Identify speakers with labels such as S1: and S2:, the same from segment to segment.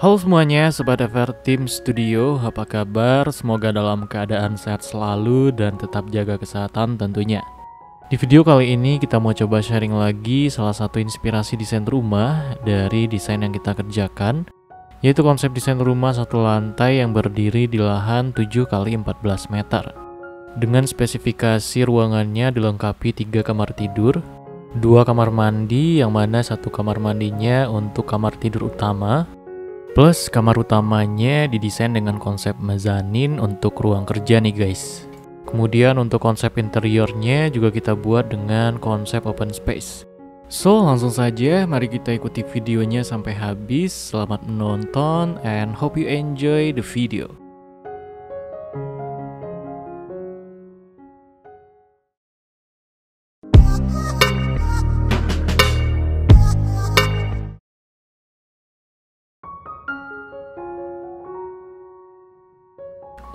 S1: Halo semuanya, Sobat FR Team Studio, apa kabar? Semoga dalam keadaan sehat selalu dan tetap jaga kesehatan tentunya. Di video kali ini kita mau coba sharing lagi salah satu inspirasi desain rumah dari desain yang kita kerjakan, yaitu konsep desain rumah satu lantai yang berdiri di lahan 7x14 meter. Dengan spesifikasi ruangannya dilengkapi 3 kamar tidur, 2 kamar mandi yang mana satu kamar mandinya untuk kamar tidur utama, plus kamar utamanya didesain dengan konsep mezanin untuk ruang kerja nih guys. Kemudian untuk konsep interiornya juga kita buat dengan konsep open space. So langsung saja mari kita ikuti videonya sampai habis. Selamat menonton and hope you enjoy the video.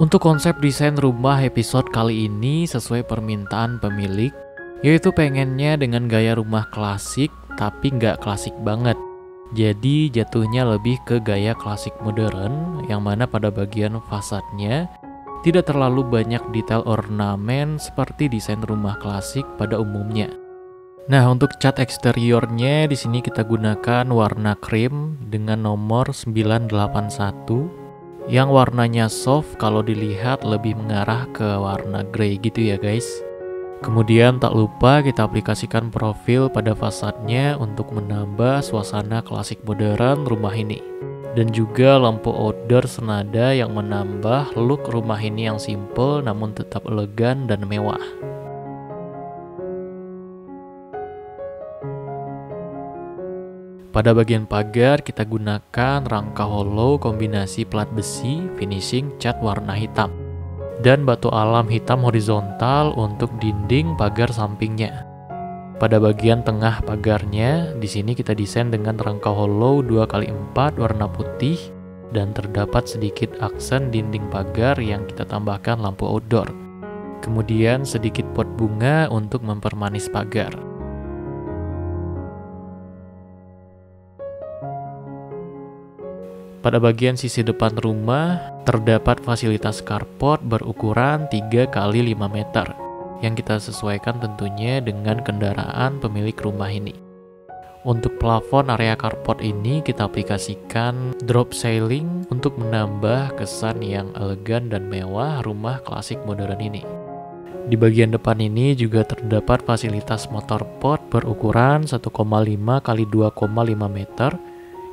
S1: Untuk konsep desain rumah episode kali ini sesuai permintaan pemilik, yaitu pengennya dengan gaya rumah klasik tapi nggak klasik banget. Jadi jatuhnya lebih ke gaya klasik modern yang mana pada bagian fasadnya tidak terlalu banyak detail ornamen seperti desain rumah klasik pada umumnya. Nah, untuk cat eksteriornya di sini kita gunakan warna krim dengan nomor 981. Yang warnanya soft kalau dilihat lebih mengarah ke warna grey gitu ya guys. Kemudian tak lupa kita aplikasikan profil pada fasadnya untuk menambah suasana klasik modern rumah ini. Dan juga lampu outdoor senada yang menambah look rumah ini yang simple namun tetap elegan dan mewah. Pada bagian pagar kita gunakan rangka hollow kombinasi plat besi finishing cat warna hitam dan batu alam hitam horizontal untuk dinding pagar sampingnya. Pada bagian tengah pagarnya di sini kita desain dengan rangka hollow 2x4 warna putih dan terdapat sedikit aksen dinding pagar yang kita tambahkan lampu outdoor. Kemudian sedikit pot bunga untuk mempermanis pagar. Pada bagian sisi depan rumah, terdapat fasilitas carport berukuran 3x5 meter, yang kita sesuaikan tentunya dengan kendaraan pemilik rumah ini. Untuk plafon area carport ini kita aplikasikan drop ceiling untuk menambah kesan yang elegan dan mewah rumah klasik modern ini. Di bagian depan ini juga terdapat fasilitas motor pot berukuran 1,5 x 2,5 meter,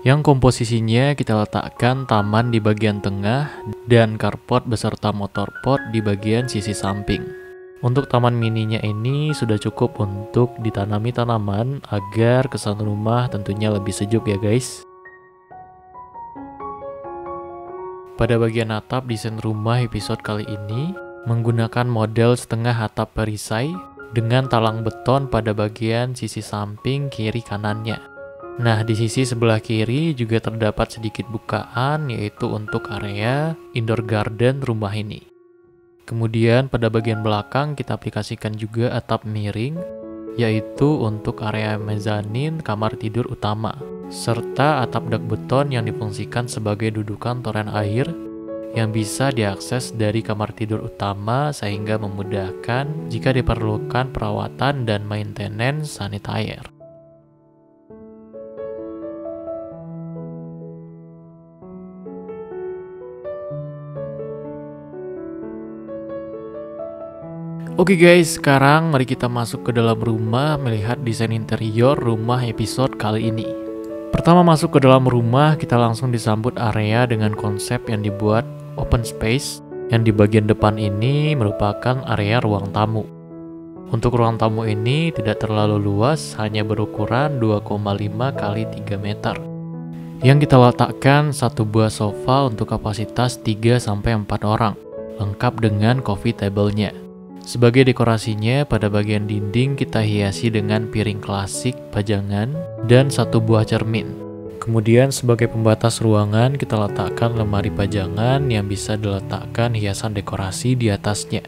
S1: yang komposisinya kita letakkan taman di bagian tengah dan carport beserta motor pot di bagian sisi samping. Untuk taman mininya ini sudah cukup untuk ditanami tanaman agar kesan rumah tentunya lebih sejuk ya guys. Pada bagian atap desain rumah episode kali ini menggunakan model setengah atap perisai dengan talang beton pada bagian sisi samping kiri kanannya. Nah, di sisi sebelah kiri juga terdapat sedikit bukaan, yaitu untuk area indoor garden rumah ini. Kemudian pada bagian belakang kita aplikasikan juga atap miring, yaitu untuk area mezanin kamar tidur utama, serta atap dak beton yang difungsikan sebagai dudukan toren air yang bisa diakses dari kamar tidur utama sehingga memudahkan jika diperlukan perawatan dan maintenance sanitizer. Oke guys, sekarang mari kita masuk ke dalam rumah melihat desain interior rumah episode kali ini. Pertama masuk ke dalam rumah, kita langsung disambut area dengan konsep yang dibuat open space, yang di bagian depan ini merupakan area ruang tamu. Untuk ruang tamu ini tidak terlalu luas, hanya berukuran 2,5 x 3 meter. Yang kita letakkan satu buah sofa untuk kapasitas 3-4 orang, lengkap dengan coffee table-nya. Sebagai dekorasinya, pada bagian dinding kita hiasi dengan piring klasik pajangan dan satu buah cermin. Kemudian sebagai pembatas ruangan kita letakkan lemari pajangan yang bisa diletakkan hiasan dekorasi di atasnya.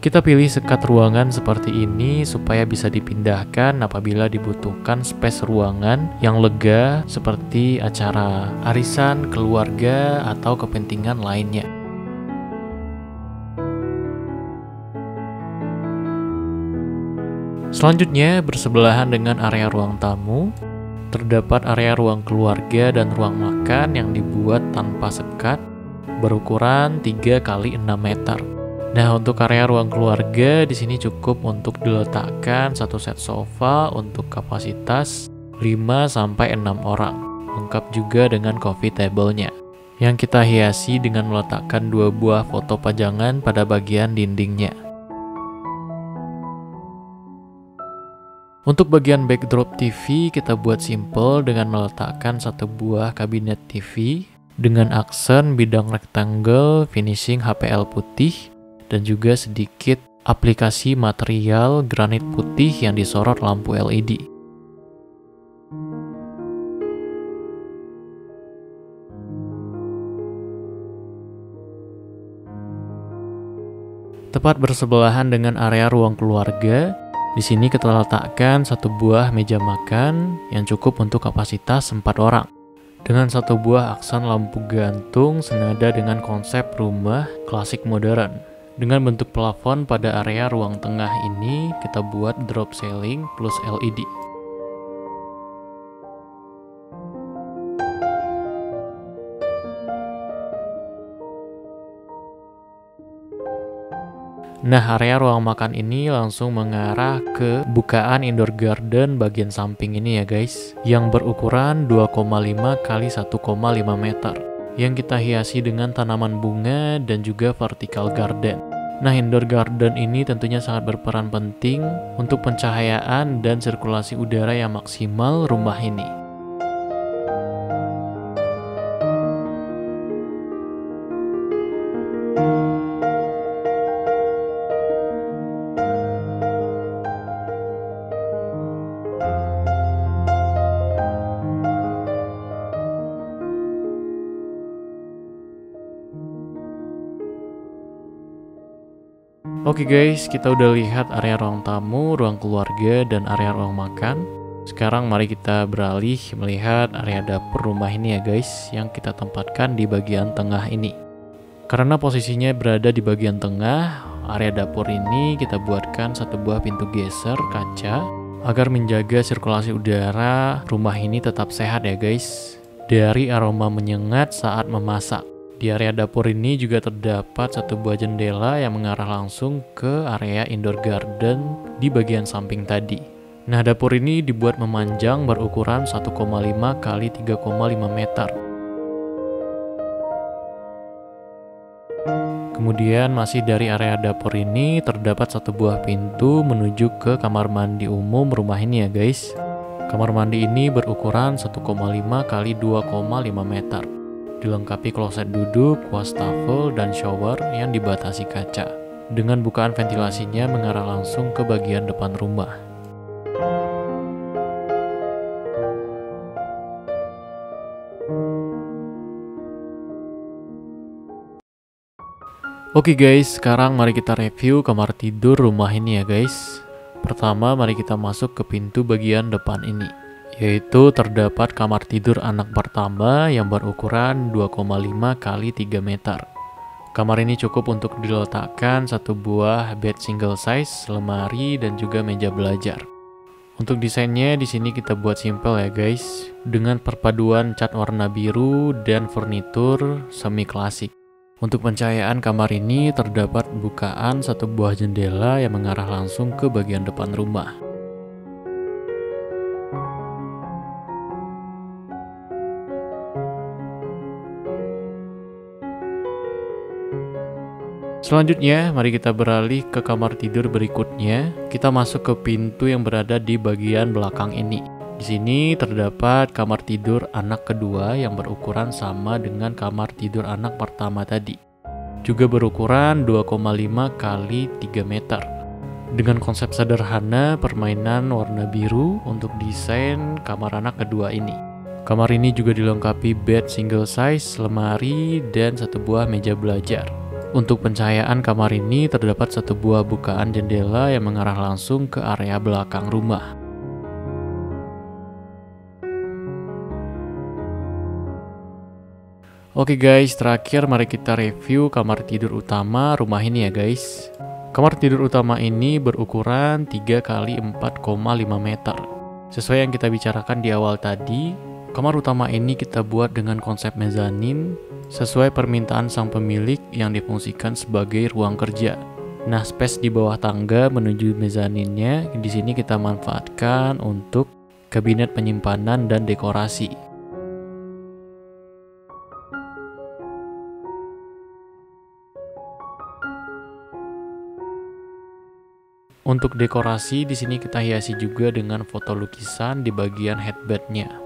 S1: Kita pilih sekat ruangan seperti ini supaya bisa dipindahkan apabila dibutuhkan space ruangan yang lega seperti acara arisan, keluarga, atau kepentingan lainnya. Selanjutnya, bersebelahan dengan area ruang tamu, terdapat area ruang keluarga dan ruang makan yang dibuat tanpa sekat berukuran 3 x 6 meter. Nah, untuk area ruang keluarga di sini cukup untuk diletakkan satu set sofa untuk kapasitas 5-6 orang. Lengkap juga dengan coffee table-nya, yang kita hiasi dengan meletakkan 2 buah foto pajangan pada bagian dindingnya. Untuk bagian backdrop TV, kita buat simple dengan meletakkan 1 buah kabinet TV dengan aksen bidang rectangle finishing HPL putih dan juga sedikit aplikasi material granit putih yang disorot lampu LED. Tepat bersebelahan dengan area ruang keluarga, di sini kita letakkan 1 buah meja makan yang cukup untuk kapasitas 4 orang. Dengan 1 buah aksen lampu gantung senada dengan konsep rumah klasik modern. Dengan bentuk plafon pada area ruang tengah ini, kita buat drop ceiling plus LED. Nah, area ruang makan ini langsung mengarah ke bukaan indoor garden bagian samping ini ya guys, yang berukuran 2,5 x 1,5 meter, yang kita hiasi dengan tanaman bunga dan juga vertical garden. Nah, indoor garden ini tentunya sangat berperan penting untuk pencahayaan dan sirkulasi udara yang maksimal rumah ini. Oke guys, kita udah lihat area ruang tamu, ruang keluarga, dan area ruang makan. Sekarang mari kita beralih melihat area dapur rumah ini ya guys, yang kita tempatkan di bagian tengah ini. Karena posisinya berada di bagian tengah, area dapur ini kita buatkan 1 buah pintu geser kaca agar menjaga sirkulasi udara rumah ini tetap sehat ya guys, dari aroma menyengat saat memasak. Di area dapur ini juga terdapat 1 buah jendela yang mengarah langsung ke area indoor garden di bagian samping tadi. Nah, dapur ini dibuat memanjang berukuran 1,5 x 3,5 meter. Kemudian masih dari area dapur ini terdapat 1 buah pintu menuju ke kamar mandi umum rumah ini ya guys. Kamar mandi ini berukuran 1,5 x 2,5 meter. Dilengkapi kloset duduk, wastafel, dan shower yang dibatasi kaca. Dengan bukaan ventilasinya mengarah langsung ke bagian depan rumah. Oke guys, sekarang mari kita review kamar tidur rumah ini ya guys. Pertama, mari kita masuk ke pintu bagian depan ini, yaitu terdapat kamar tidur anak pertama yang berukuran 2,5 x 3 meter. Kamar ini cukup untuk diletakkan 1 buah bed single size, lemari, dan juga meja belajar. Untuk desainnya di sini kita buat simple ya guys, dengan perpaduan cat warna biru dan furnitur semi klasik. Untuk pencahayaan kamar ini terdapat bukaan 1 buah jendela yang mengarah langsung ke bagian depan rumah. Selanjutnya, mari kita beralih ke kamar tidur berikutnya. Kita masuk ke pintu yang berada di bagian belakang ini. Di sini terdapat kamar tidur anak kedua yang berukuran sama dengan kamar tidur anak pertama tadi. Juga berukuran 2,5 x 3 meter. Dengan konsep sederhana permainan warna biru untuk desain kamar anak kedua ini. Kamar ini juga dilengkapi bed single size, lemari, dan 1 buah meja belajar. Untuk pencahayaan kamar ini terdapat satu buah bukaan jendela yang mengarah langsung ke area belakang rumah. Oke guys, terakhir mari kita review kamar tidur utama rumah ini ya guys. Kamar tidur utama ini berukuran 3 x 4,5 meter. Sesuai yang kita bicarakan di awal tadi, kamar utama ini kita buat dengan konsep mezanin sesuai permintaan sang pemilik yang difungsikan sebagai ruang kerja. Nah, space di bawah tangga menuju mezaninnya di sini kita manfaatkan untuk kabinet penyimpanan dan dekorasi. Untuk dekorasi di sini kita hiasi juga dengan foto lukisan di bagian headbed-nya.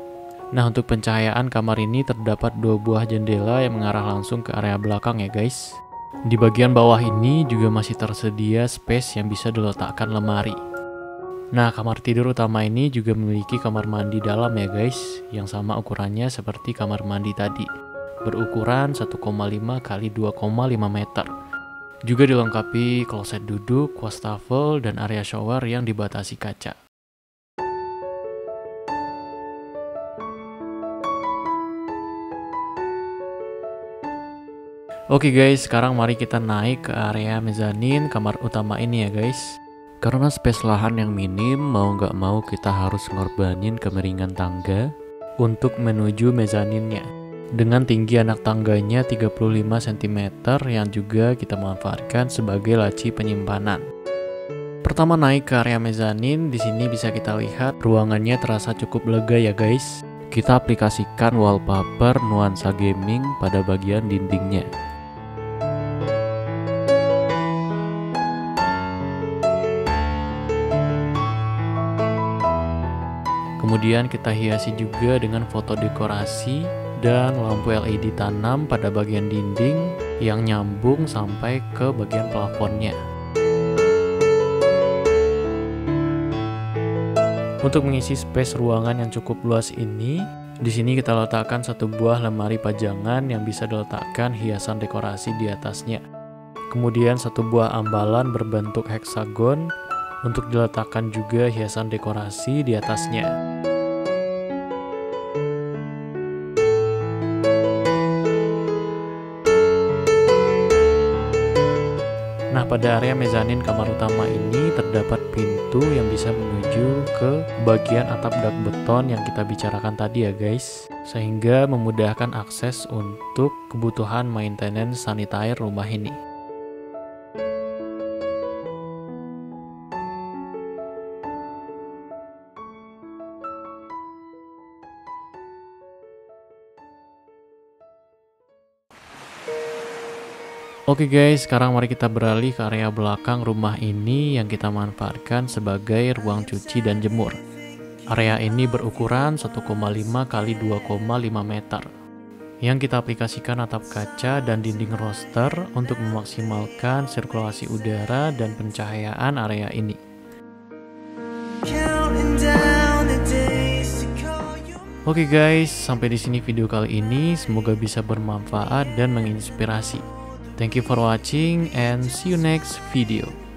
S1: Nah, untuk pencahayaan kamar ini terdapat 2 buah jendela yang mengarah langsung ke area belakang ya guys. Di bagian bawah ini juga masih tersedia space yang bisa diletakkan lemari. Nah, kamar tidur utama ini juga memiliki kamar mandi dalam ya guys, yang sama ukurannya seperti kamar mandi tadi, berukuran 1,5 x 2,5 meter. Juga dilengkapi kloset duduk, wastafel, dan area shower yang dibatasi kaca. Oke guys, sekarang mari kita naik ke area mezanin kamar utama ini ya guys. Karena space lahan yang minim, mau nggak mau kita harus ngorbanin kemiringan tangga untuk menuju mezaninnya. Dengan tinggi anak tangganya 35 cm yang juga kita manfaatkan sebagai laci penyimpanan. Pertama naik ke area mezanin, di sini bisa kita lihat ruangannya terasa cukup lega ya guys. Kita aplikasikan wallpaper nuansa gaming pada bagian dindingnya. Kemudian kita hiasi juga dengan foto dekorasi dan lampu LED tanam pada bagian dinding yang nyambung sampai ke bagian plafonnya. Untuk mengisi space ruangan yang cukup luas ini, di sini kita letakkan satu buah lemari pajangan yang bisa diletakkan hiasan dekorasi di atasnya. Kemudian satu buah ambalan berbentuk heksagon untuk diletakkan juga hiasan dekorasi di atasnya. Nah, pada area mezanin kamar utama ini terdapat pintu yang bisa menuju ke bagian atap dak beton yang kita bicarakan tadi ya guys, sehingga memudahkan akses untuk kebutuhan maintenance sanitary rumah ini. Oke guys, sekarang mari kita beralih ke area belakang rumah ini yang kita manfaatkan sebagai ruang cuci dan jemur. Area ini berukuran 1,5 x 2,5 meter. Yang kita aplikasikan atap kaca dan dinding roster untuk memaksimalkan sirkulasi udara dan pencahayaan area ini. Oke guys, sampai di sini video kali ini. Semoga bisa bermanfaat dan menginspirasi. Thank you for watching and see you next video.